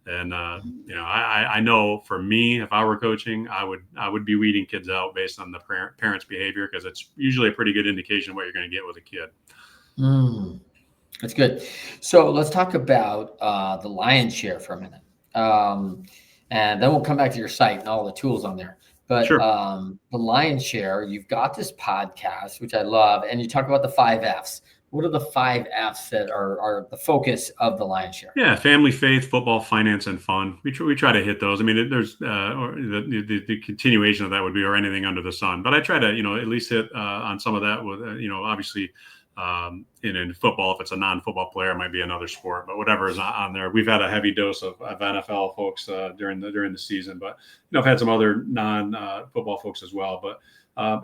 And, I know for me, if I were coaching, I would be weeding kids out based on the parents' behavior because it's usually a pretty good indication of what you're going to get with a kid. That's good. So let's talk about the Lyons share for a minute. And then we'll come back to your site and all the tools on there. But sure. The Lyons share, you've got this podcast, which I love, and you talk about the 5 Fs. What are the 5 Fs that are the focus of the Lyons share? Yeah, family, faith, football, finance, and fun. We try to hit those. I mean, there's the continuation of that would be or anything under the sun. But I try to at least hit on some of that with obviously. In football, if it's a non-football player, it might be another sport, but whatever is on there. We've had a heavy dose of NFL folks during the season, but I've had some other non-football folks as well. But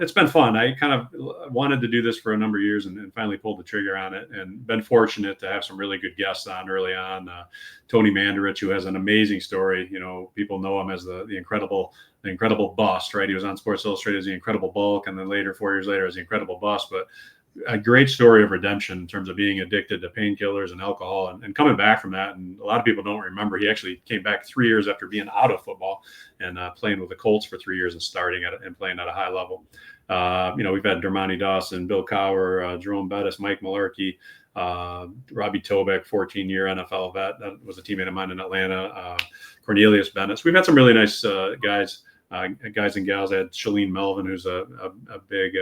it's been fun. I kind of wanted to do this for a number of years and finally pulled the trigger on it and been fortunate to have some really good guests on early on. Tony Mandarich, who has an amazing story. People know him as the incredible bust, right? He was on Sports Illustrated as the Incredible Bulk, and then 4 years later as the Incredible Bust. But a great story of redemption in terms of being addicted to painkillers and alcohol and coming back from that. And a lot of people don't remember he actually came back 3 years after being out of football and playing with the Colts for 3 years and starting and playing at a high level. We've had Dermontti Dawson, Bill Cowher, Jerome Bettis, Mike Mularkey, Robbie Tobeck, 14-year NFL vet. That was a teammate of mine in Atlanta. Cornelius Bennett. So we've had some really nice guys and gals. I had Shalene Melvin, who's a big,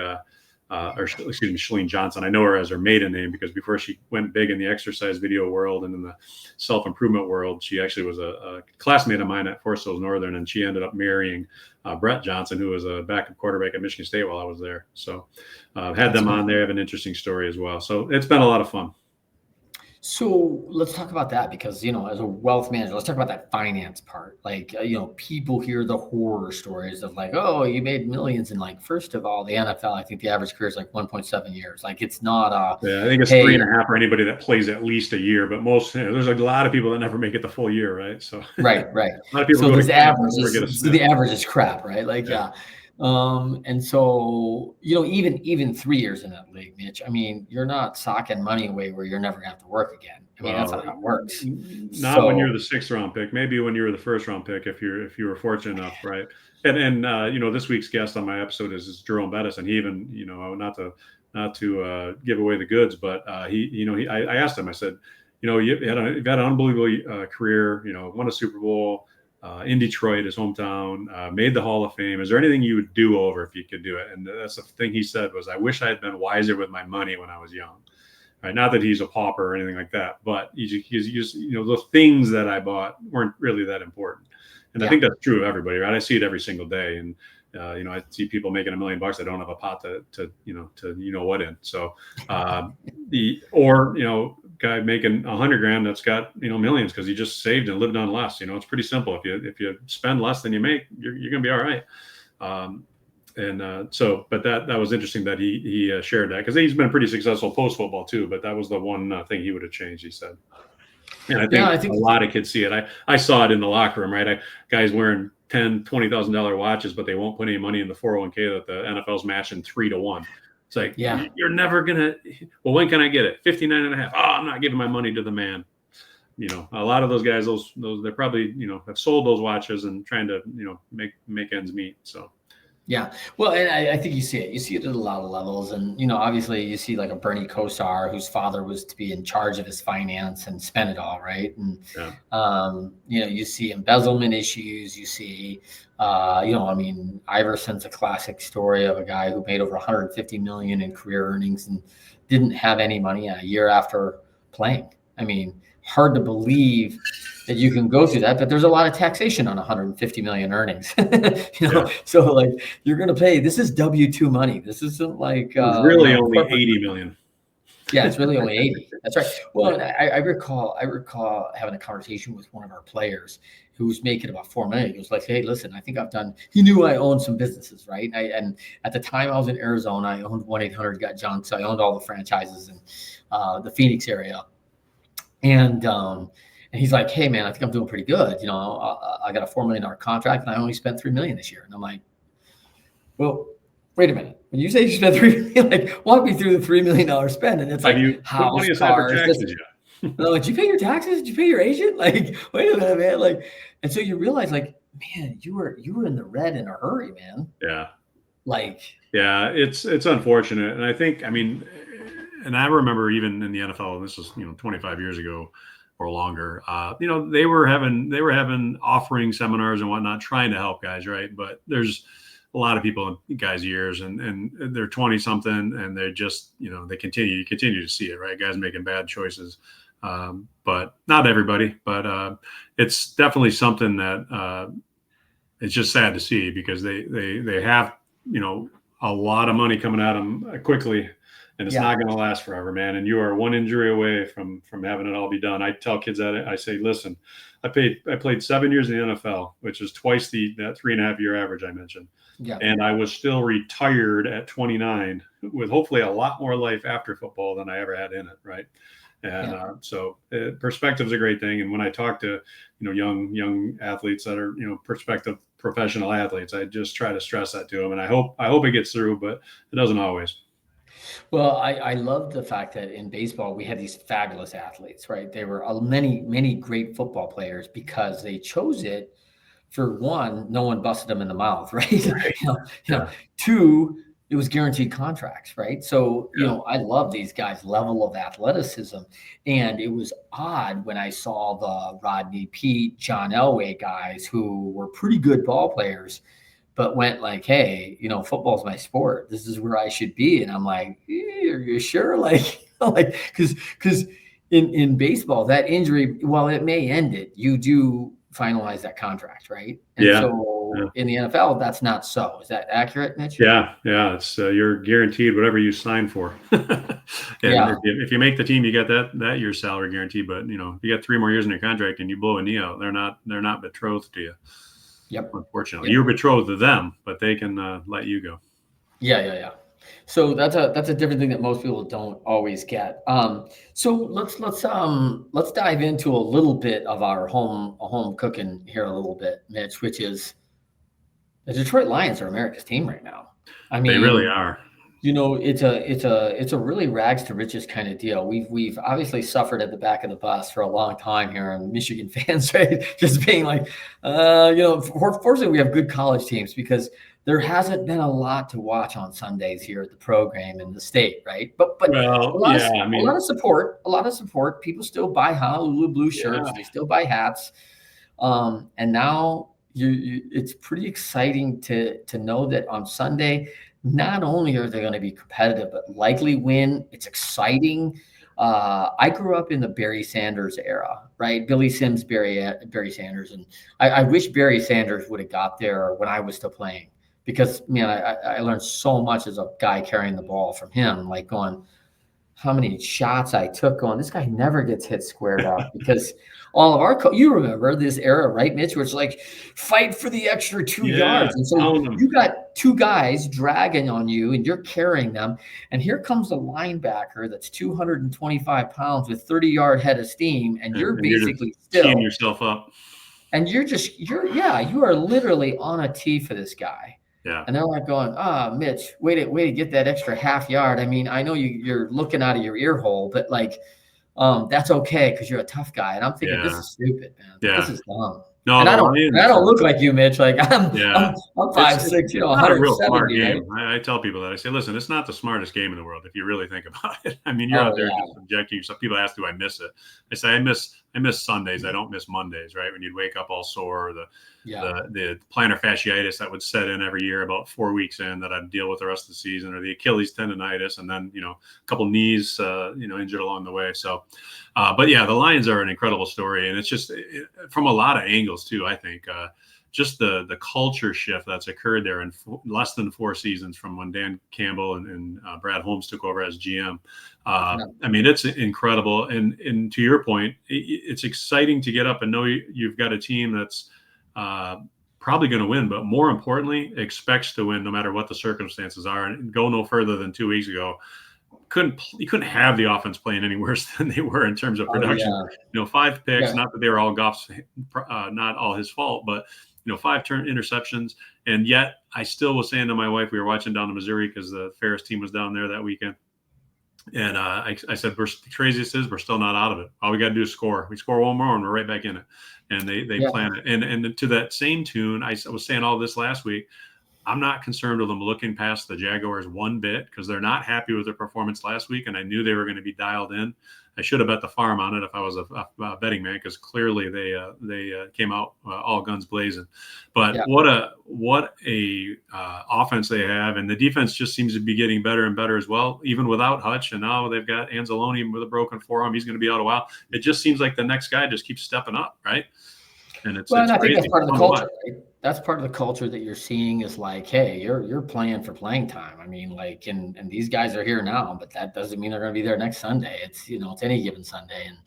Shalene Johnson. I know her as her maiden name because before she went big in the exercise video world and in the self-improvement world, she actually was a classmate of mine at Forest Hills Northern, and she ended up marrying Brett Johnson, who was a backup quarterback at Michigan State while I was there. So had them on there. Have an interesting story as well. So it's been a lot of fun. So let's talk about that because, as a wealth manager, let's talk about that finance part. Like, people hear the horror stories of like, oh, you made millions. And like, first of all, the NFL, I think the average career is like 1.7 years. Like it's not I think it's 3.5 for anybody that plays at least a year, but most, there's a lot of people that never make it the full year. Right. So, right. A lot of people so the average is crap, right? Like, yeah. And so, even 3 years in that league, Mitch, I mean, you're not socking money away where you're never gonna have to work again. I mean, that's not how it works. Not when you're the 6th round pick, maybe when you were the 1st round pick, if you were fortunate enough. Right. And this week's guest on my episode is Jerome Bettis. And he even, not to give away the goods, but I asked him, I said, you've had an unbelievable career, won a Super Bowl, in Detroit, his hometown, made the Hall of Fame. Is there anything you would do over if you could do it? And that's the thing he said was, I wish I had been wiser with my money when I was young. Right? Not that he's a pauper or anything like that, but he's the things that I bought weren't really that important. And I think that's true of everybody, right? I see it every single day. And, I see people making $1 million. I don't have a pot to what in. So, guy making $100,000 that's got millions because he just saved and lived on less. It's pretty simple. If you spend less than you make, you're gonna be all right. But that was interesting that he shared that because he's been pretty successful post football too. But that was the one thing he would have changed. He said, and I think a lot of kids see it. I saw it in the locker room. Right, guys wearing $10,000-$20,000 watches, but they won't put any money in the 401k that the NFL's matching 3-1. It's like, you're never going to, well, when can I get it? 59.5. Oh, I'm not giving my money to the man. A lot of those guys, those they're probably, have sold those watches and trying to, make ends meet. So. Yeah. Well, and I think you see it. You see it at a lot of levels. And, obviously you see like a Bernie Kosar whose father was to be in charge of his finance and spend it all. Right. And, you see embezzlement issues. You see, Iverson's a classic story of a guy who made over 150 million in career earnings and didn't have any money a year after playing. I mean, hard to believe that you can go through that, but there's a lot of taxation on 150 million earnings. So like you're going to pay. This is W-2 money. This isn't like really only 80 million. Yeah, it's really only 80. That's right. Well, I recall having a conversation with one of our players who was making about $4 million. He was like, "Hey, listen, I think I've done." He knew I owned some businesses, right? And at the time I was in Arizona, I owned 1-800-GOT-JUNK, so I owned all the franchises in the Phoenix area. And he's like, "Hey man, I think I'm doing pretty good. I got a $4 million contract and I only spent $3 million this year." And I'm like, "Well, wait a minute. When you say you spent $3 million, like walk me through the $3 million spend." And it's like, house, cars. Did you pay your taxes? Did you pay your agent? Like, wait a minute, man. Like, and so you realize, like, man, you were in the red in a hurry, man. Yeah. Like. Yeah, it's unfortunate, and I think, and I remember even in the NFL, and this was 25 years ago or longer. They were having offering seminars and whatnot, trying to help guys, right? But there's a lot of people in guys' years, and they're 20 something, and they're just they continue to see it, right? Guys making bad choices, but not everybody. But it's definitely something that it's just sad to see because they have a lot of money coming at them quickly. And it's not going to last forever, man. And you are one injury away from having it all be done. I tell kids that I say, listen, I played 7 years in the NFL, which is twice that 3.5-year average I mentioned. Yeah. And I was still retired at 29 with hopefully a lot more life after football than I ever had in it. Right. And so perspective is a great thing. And when I talk to, young athletes that are, prospective professional athletes, I just try to stress that to them. And I hope it gets through, but it doesn't always. Well, I love the fact that in baseball, we had these fabulous athletes, right? They were many, many great football players because they chose it. For one, no one busted them in the mouth, right? Two, it was guaranteed contracts, right? So, Yeah. I love these guys' level of athleticism. And it was odd when I saw the Rodney Pete, John Elway guys who were pretty good ball players, but went like, hey, football's my sport. This is where I should be. And I'm like, are you sure? Like, because in baseball, that injury, while it may end it, you do finalize that contract, right? And Yeah. so in the NFL, that's not so. Is that accurate, Mitch? Yeah, yeah, it's you're guaranteed whatever you sign for, and Yeah. if you make the team, you get that year's salary guaranteed. But you got 3 more years in your contract, and you blow a knee out, they're not betrothed to you. Yep. Unfortunately, Yep. you're betrothed to them, but they can let you go. Yeah. So that's a different thing that most people don't always get. So let's dive into a little bit of our home cooking here a little bit, Mitch, which is the Detroit Lions are America's team right now. I They really mean, are. it's a really rags to riches kind of deal. We've obviously suffered at the back of the bus for a long time here in Michigan fans, right? Just being like, fortunately we have good college teams because there hasn't been a lot to watch on Sundays here at the program in the state, right? But Well, yeah, I a lot mean, of support, a lot of support. People still buy Honolulu blue shirts, yeah, they still buy hats, and now it's pretty exciting to know that on Sunday not only are they going to be competitive, but likely win. It's exciting. I grew up in the Barry Sanders era, right? Billy Sims, Barry Sanders, and I wish Barry Sanders would have got there when I was still playing because man, I learned so much as a guy carrying the ball from him, like going how many shots I took going, this guy never gets hit squared up because all of our, you remember this era, right, Mitch, where it's like fight for the extra 2 yards. yeah, And so pound them. you got two guys dragging on you and you're carrying them. And here comes a linebacker that's 225 pounds with 30-yard head of steam. And you're And you're just basically teeing still, yourself up. and you are literally on a tee for this guy. Yeah, And they're like going, Mitch, way to get that extra half yard. I mean, I know you're looking out of your ear hole, but like, that's okay because you're a tough guy. And I'm thinking, this yeah, is stupid, man. This yeah. is dumb. No, And the I Lions. don't look like you, Mitch. Like I'm Yeah. I'm It's 5'6", it's not a real smart 170, right? game. I tell people that. I say, listen, it's not the smartest game in the world if you really think about it. I mean, you're Oh out there just yeah, subjecting yourself. People ask, do I miss it? I say, I miss Sundays. I don't miss Mondays, right? When you'd wake up all sore, yeah, the plantar fasciitis that would set in every year about 4 weeks in that I'd deal with the rest of the season, or the Achilles tendonitis, and then a couple knees injured along the way. So, but yeah, the Lions are an incredible story, and it's just from a lot of angles too. I think just the culture shift that's occurred there in less than 4 seasons from when Dan Campbell and Brad Holmes took over as GM. yeah. I mean, it's incredible, and to your point, it's exciting to get up and know you've got a team that's probably going to win, but more importantly, expects to win no matter what the circumstances are. And go no further than 2 weeks ago, you couldn't have the offense playing any worse than they were in terms of Oh production. yeah, 5 picks, yeah, not that they were all Goff's, not all his fault, but 5 interceptions. And yet I still was saying to my wife, we were watching down to Missouri because the Ferris team was down there that weekend. And I said, the craziest is we're still not out of it. All we got to do is score. We score one more and we're right back in it. And they yeah. plan it. And to that same tune, I was saying all this last week, I'm not concerned with them looking past the Jaguars one bit because they're not happy with their performance last week, and I knew they were going to be dialed in. I should have bet the farm on it if I was a betting man because clearly they came out all guns blazing. But Yeah. what a offense they have, and the defense just seems to be getting better and better as well, even without Hutch. And now they've got Anzalone with a broken forearm; he's going to be out a while. It just seems like the next guy just keeps stepping up, right? And Well, it's and I think crazy. that's part of the Fun to watch. culture, right? That's part of the culture that you're seeing is like, hey, you're playing for playing time. I mean, like, and these guys are here now, but that doesn't mean they're going to be there next Sunday. It's it's any given Sunday, and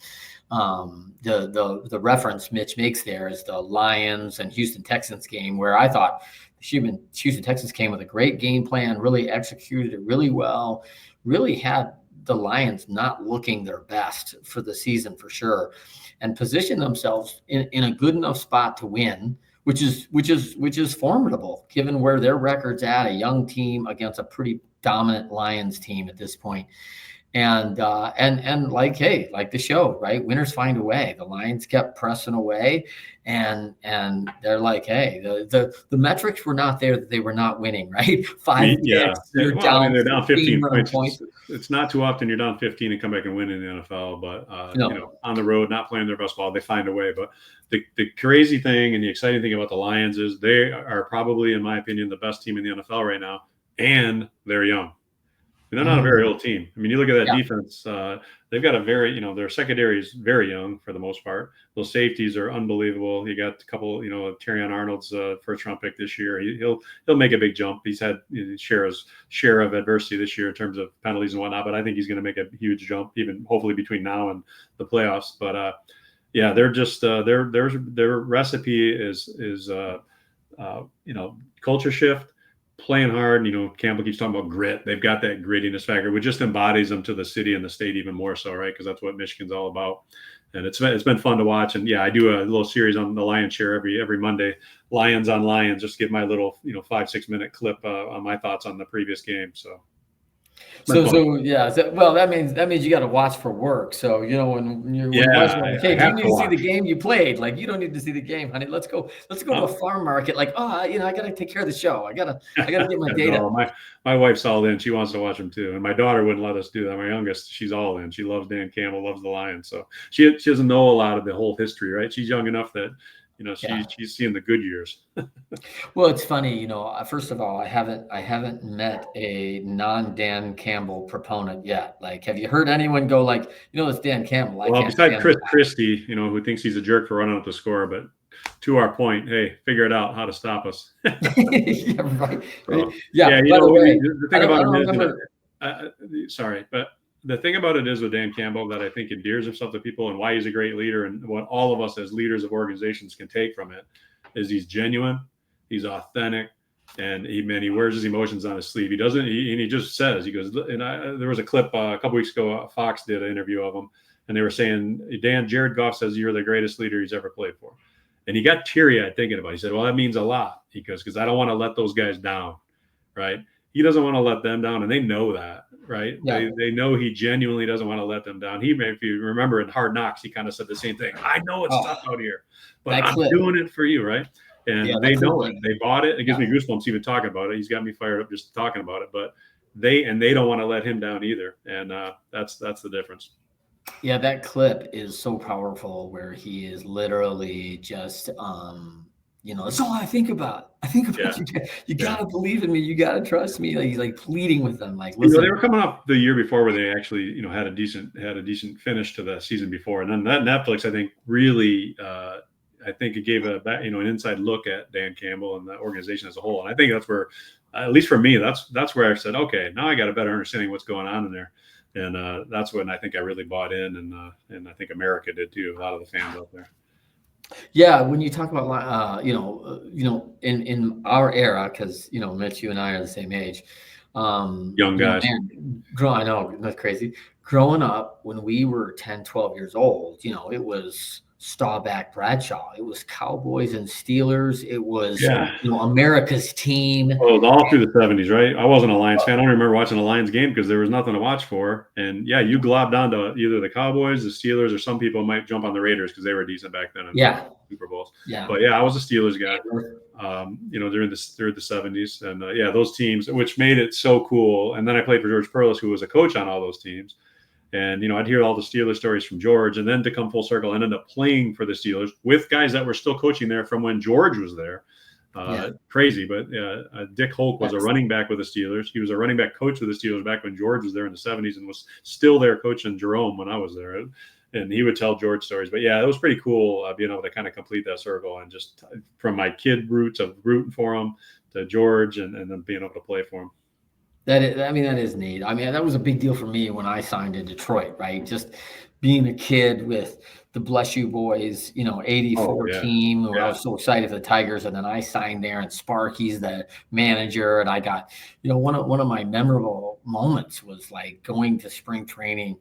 the reference Mitch makes there is the Lions and Houston Texans game where I thought Houston Texans came with a great game plan, really executed it really well, really had the Lions not looking their best for the season for sure, and position themselves in a good enough spot to win, which is formidable given where their record's at, a young team against a pretty dominant Lions team at this point. And like, hey, like the show, right? Winners find a way. The Lions kept pressing away, and they're like, hey, the metrics were not there that they were not winning, right? Five Yeah. picks, you're Well, I mean, down they're down 15 15 run points. points. It's not too often you're down 15 and come back and win in the NFL, but No, on the road, not playing their best ball, they find a way. But the crazy thing and the exciting thing about the Lions is they are probably, in my opinion, the best team in the NFL right now, and they're young. They're not a very old team. I mean, you look at that yeah. defense. They've got a very, their secondary is very young for the most part. Those safeties are unbelievable. You got a couple, Terrion Arnold's first round pick this year. He'll make a big jump. He's had his share of adversity this year in terms of penalties and whatnot. But I think he's going to make a huge jump, even hopefully between now and the playoffs. But yeah, they're just their recipe is culture shift, playing hard. Campbell keeps talking about grit. They've got that grittiness factor, which just embodies them to the city and the state even more so, right? Because that's what Michigan's all about. And it's been fun to watch. And yeah, I do a little series on the Lions Share every Monday, Lions on Lions, just give my little 5-6 minute clip on my thoughts on the previous game. So Yeah. Well, that means you got to watch for work. So when your wife's like, "Hey, do you need to see the game you played?" Like, you don't need to see the game, honey. Let's go to a farm market. Like, I got to take care of the show. I gotta get my data. No, my wife's all in. She wants to watch them too, and my daughter wouldn't let us do that. My youngest, she's all in. She loves Dan Campbell, loves the Lions. So she doesn't know a lot of the whole history, right? She's young enough that she's seeing the good years. Well, it's funny, first of all, I haven't met a non-Dan Campbell proponent yet. Like, have you heard anyone go like, it's Dan Campbell? Well, besides Chris Christie, who thinks he's a jerk for running up the score, but to our point, hey, figure it out how to stop us. Yeah, right. So, yeah. By the way, the thing about it is, sorry, but the thing about it is with Dan Campbell that I think endears himself to people and why he's a great leader and what all of us as leaders of organizations can take from it is he's genuine, he's authentic, and he wears his emotions on his sleeve. He doesn't, and he just says, he goes, and there was a clip a couple weeks ago, Fox did an interview of him, and they were saying, Jared Goff says you're the greatest leader he's ever played for. And he got teary-eyed thinking about it. He said, well, that means a lot because I don't want to let those guys down, right? He doesn't want to let them down, and they know that, right? Yeah. They know he genuinely doesn't want to let them down. If you remember in Hard Knocks, he kind of said the same thing. I know it's tough out here, but I'm doing it for you, right? And they know it. They bought it. It gives me goosebumps even talking about it. He's got me fired up just talking about it. But they don't want to let him down either, and that's the difference. Yeah, that clip is so powerful where he is literally just that's all I think about. I think about you. You gotta believe in me. You gotta trust me. Like, he's like pleading with them. Like, listen. They were coming off the year before where they actually, had a decent finish to the season before, and then that Netflix, I think, really, I think it gave an inside look at Dan Campbell and the organization as a whole. And I think that's where, at least for me, that's where I said, okay, now I got a better understanding of what's going on in there. And that's when I think I really bought in, and I think America did too. A lot of the fans out there. Yeah, when you talk about in our era, because Mitch, you and I are the same age. Young guys. I know, that's crazy. Growing up, when we were 10, 12 years old, it was Staubach Bradshaw. It was Cowboys and Steelers. It was America's team. Well, it was all through the 70s, right? I wasn't a Lions fan. I don't remember watching a Lions game because there was nothing to watch for. And you globbed onto either the Cowboys, the Steelers, or some people might jump on the Raiders because they were decent back then. Super Bowls. Yeah. But I was a Steelers guy. During the 70s, and those teams, which made it so cool. And then I played for George Perlis, who was a coach on all those teams. And, I'd hear all the Steelers stories from George, and then to come full circle and end up playing for the Steelers with guys that were still coaching there from when George was there. Crazy. But Dick Holt was a running back with the Steelers. He was a running back coach with the Steelers back when George was there in the 70s and was still there coaching Jerome when I was there. And he would tell George stories. But it was pretty cool being able to kind of complete that circle, and just from my kid roots of rooting for him to George and then being able to play for him. That is neat. I mean, that was a big deal for me when I signed in Detroit, right? Just being a kid with the Bless You Boys, 84 team. I was so excited for the Tigers. And then I signed there, and Sparky's the manager. And I got, one of my memorable moments was like going to spring training,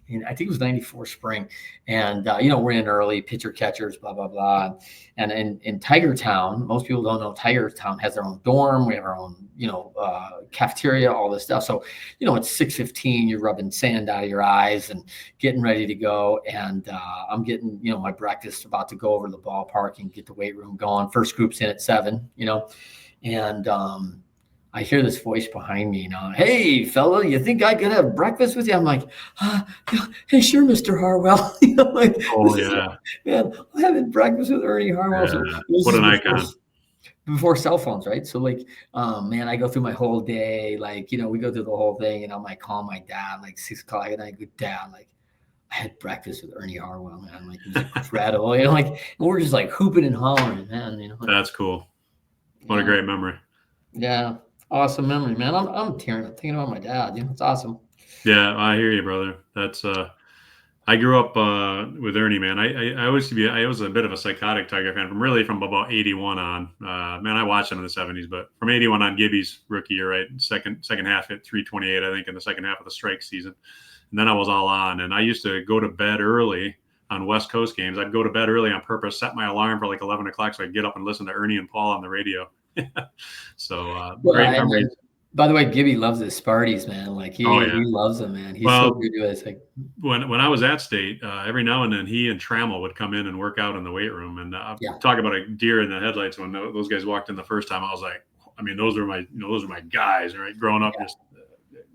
and I think it was '94 spring, and you know, we're in early, pitcher catchers, blah blah blah, and in Tiger Town, most people don't know Tiger Town has their own dorm. We have our own, you know, cafeteria, all this stuff. So, you know, it's 6:15. You're rubbing sand out of your eyes and getting ready to go, and I'm getting, you know, my breakfast, about to go over to the ballpark and get the weight room going. First group's in at 7, you know, and I hear this voice behind me, you know, hey, fella, you think I could have breakfast with you? I'm like, hey, sure, Mr. Harwell. You know, like, Oh yeah, man, I'm having breakfast with Ernie Harwell. yeah. So What an icon. before cell phones, right? So like, man, I go through my whole day, like, you know, we go through the whole thing, and I'm like, call my dad, like 6 o'clock, and I go, Dad, like, I had breakfast with Ernie Harwell, man. Like, it was incredible. You know, like, and we're just like hooping and hollering, man. You know, like, That's cool. What a great memory. yeah, awesome memory, man. I'm tearing up thinking about my dad. You know, it's awesome. Yeah, I hear you, brother. That's I grew up with Ernie, man. I was a bit of a psychotic Tiger fan from about 81 on. Man, I watched him in the 70s, but from 81 on, Gibby's rookie year, right? Second half hit 328, I think, in the second half of the strike season. And then I was all on, and I used to go to bed early on West Coast games. I'd go to bed early on purpose, set my alarm for like 11 o'clock so I'd get up and listen to Ernie and Paul on the radio. So great memories. By the way, Gibby loves his Sparties, man. Like he loves them, man. He's so good to us. Like, when I was at State, every now and then he and Trammell would come in and work out in the weight room. And talk about a deer in the headlights. When those guys walked in the first time, I was like, I mean, those are my guys, right? Growing up, just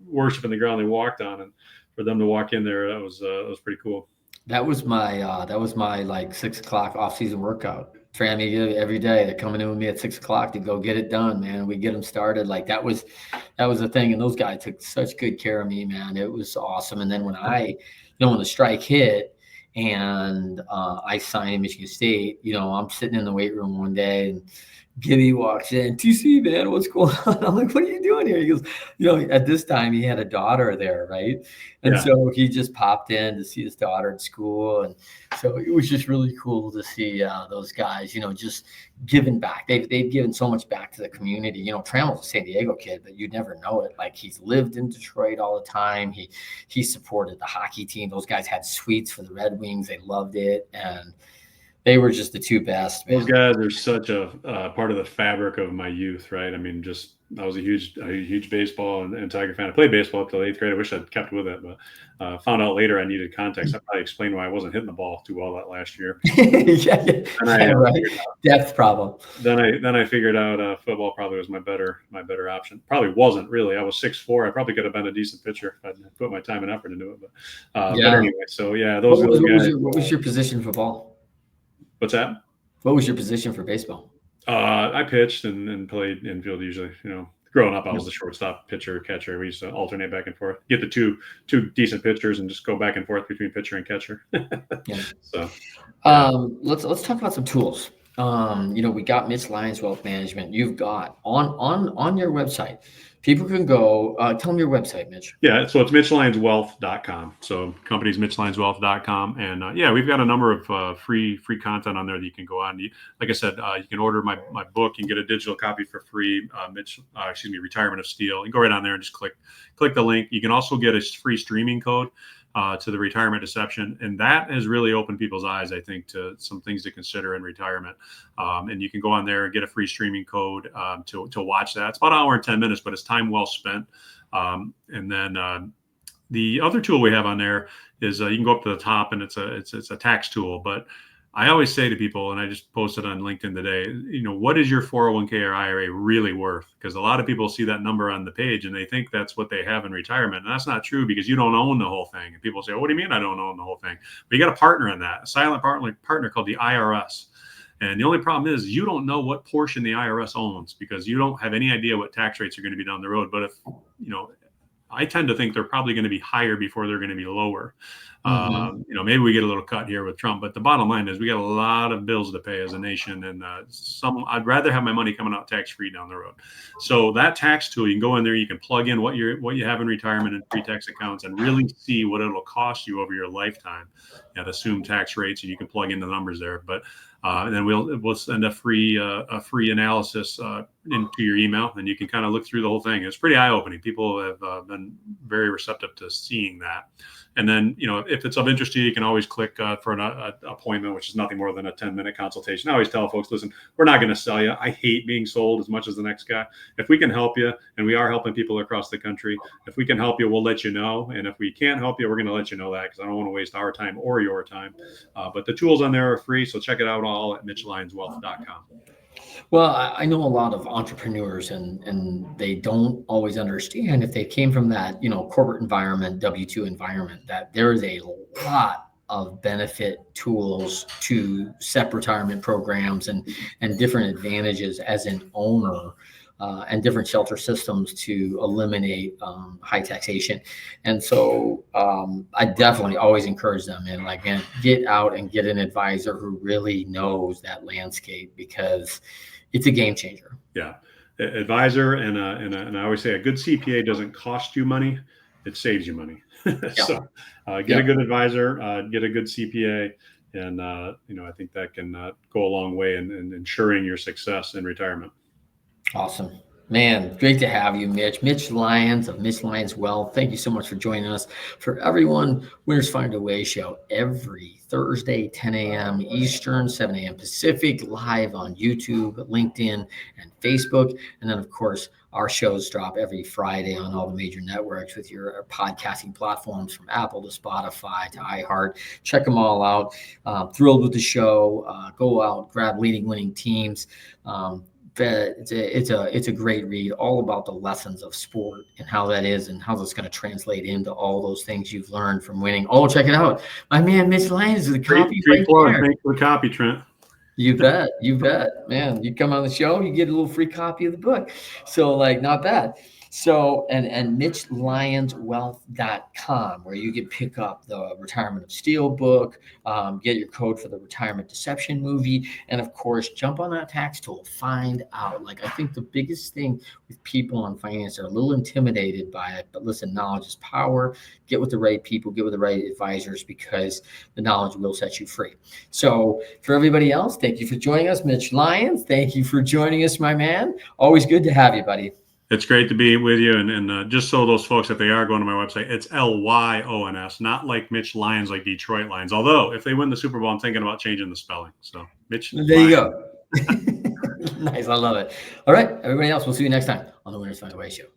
worshiping the ground they walked on, and for them to walk in there, that was pretty cool. That was my like 6 o'clock off season workout. Trammy every day. They're coming in with me at 6 o'clock to go get it done, man. We get them started. Like that was the thing. And those guys took such good care of me, man. It was awesome. And then when when the strike hit and I signed Michigan State, you know, I'm sitting in the weight room one day and Gibby walks in, TC, man, what's going on? I'm like, what are you doing here? He goes, you know, at this time he had a daughter there, right? And so he just popped in to see his daughter at school. And so it was just really cool to see those guys, you know, just giving back. They've given so much back to the community. You know, Trammell's a San Diego kid, but you never know it. Like he's lived in Detroit all the time. He supported the hockey team. Those guys had suites for the Red Wings. They loved it. And they were just the two best, man. Those guys are such a part of the fabric of my youth, right? I mean, I was a huge baseball and Tiger fan. I played baseball till 8th grade. I wish I'd kept with it, but found out later I needed context. That probably explained why I wasn't hitting the ball too well that last year. Right. Depth problem. Then I figured out football probably was my better option. Probably wasn't really. I was 6'4". I probably could have been a decent pitcher if I'd put my time and effort into it. But anyway, so yeah, those guys. What was your position for ball? What's that? What was your position for baseball? I pitched and played infield usually. You know, growing up, I was the shortstop, pitcher, catcher. We used to alternate back and forth. Get the two decent pitchers and just go back and forth between pitcher and catcher. So, let's talk about some tools. You know, we got Mitch Lyons Wealth Management. You've got on your website. People can go. Tell them your website, Mitch. Yeah, so it's MitchLyonsWealth.com. So company's MitchLyonsWealth.com, and we've got a number of free content on there that you can go on. Like I said, you can order my book and get a digital copy for free. Retirement of Steel. You can go right on there and just click the link. You can also get a free streaming code to the Retirement Deception, and that has really opened people's eyes, I think, to some things to consider in retirement. And you can go on there and get a free streaming code to watch that. It's about an hour and 10 minutes, but it's time well spent. And then the other tool we have on there is you can go up to the top, and it's a tax tool. But I always say to people, and I just posted on LinkedIn today, you know, what is your 401k or IRA really worth? Because a lot of people see that number on the page and they think that's what they have in retirement. And that's not true, because you don't own the whole thing. And people say, what do you mean I don't own the whole thing? But you got a partner in that, a silent partner called the IRS. And the only problem is you don't know what portion the IRS owns, because you don't have any idea what tax rates are going to be down the road. But if, you know, I tend to think they're probably going to be higher before they're going to be lower. You know, maybe we get a little cut here with Trump, but the bottom line is we got a lot of bills to pay as a nation, and I'd rather have my money coming out tax free down the road. So that tax tool, you can go in there, you can plug in what you have in retirement and pre-tax accounts, and really see what it'll cost you over your lifetime at assumed tax rates, and you can plug in the numbers there. But and then we'll send a free analysis into your email, and you can kind of look through the whole thing. It's pretty eye-opening. People have been very receptive to seeing that. And then, if it's of interest to you, you can always click for an appointment, which is nothing more than a 10-minute consultation. I always tell folks, listen, we're not going to sell you. I hate being sold as much as the next guy. If we can help you, and we are helping people across the country, if we can help you, we'll let you know. And if we can't help you, we're going to let you know that, because I don't want to waste our time or your time. But the tools on there are free, so check it out all at MitchLyonsWealth.com. Well, I know a lot of entrepreneurs, and they don't always understand, if they came from that, corporate environment, W-2 environment, that there is a lot of benefit tools to SEP retirement programs and different advantages as an owner, and different shelter systems to eliminate high taxation. And so I definitely always encourage them, and get out and get an advisor who really knows that landscape, because it's a game changer. Yeah. Advisor and I always say a good CPA doesn't cost you money, it saves you money. So get a good advisor, get a good CPA, and I think that can go a long way in ensuring your success in retirement. Awesome. Man, great to have you, Mitch. Mitch Lyons of Mitch Lyons Wealth. Thank you so much for joining us. For everyone, Winners Find a Way show every Thursday, 10 a.m. Eastern, 7 a.m. Pacific, live on YouTube, LinkedIn, and Facebook. And then, of course, our shows drop every Friday on all the major networks with your podcasting platforms, from Apple to Spotify to iHeart. Check them all out. Thrilled with the show. Go out, grab Leading Winning Teams. It's a great read, all about the lessons of sport and how that is, and how that's going to translate into all those things you've learned from winning. Oh, check it out. My man, Mitch Lyons, is the copy right there. Thanks for the copy, Trent. You bet. Man, you come on the show, you get a little free copy of the book. So not bad. So, and MitchLyonsWealth.com, where you can pick up the Retirement of Steel book, get your code for the Retirement Deception movie, and of course, jump on that tax tool. Find out. I think the biggest thing with people on finance, are a little intimidated by it, but listen, knowledge is power. Get with the right people, get with the right advisors, because the knowledge will set you free. So, for everybody else, thank you for joining us. Mitch Lyons, thank you for joining us, my man. Always good to have you, buddy. It's great to be with you. And just so those folks, if they are going to my website, it's Lyons, not like Mitch Lyons, like Detroit Lions. Although, if they win the Super Bowl, I'm thinking about changing the spelling. So, Mitch. There you go. Nice. I love it. All right, everybody else, we'll see you next time on the Winners Find a Way show.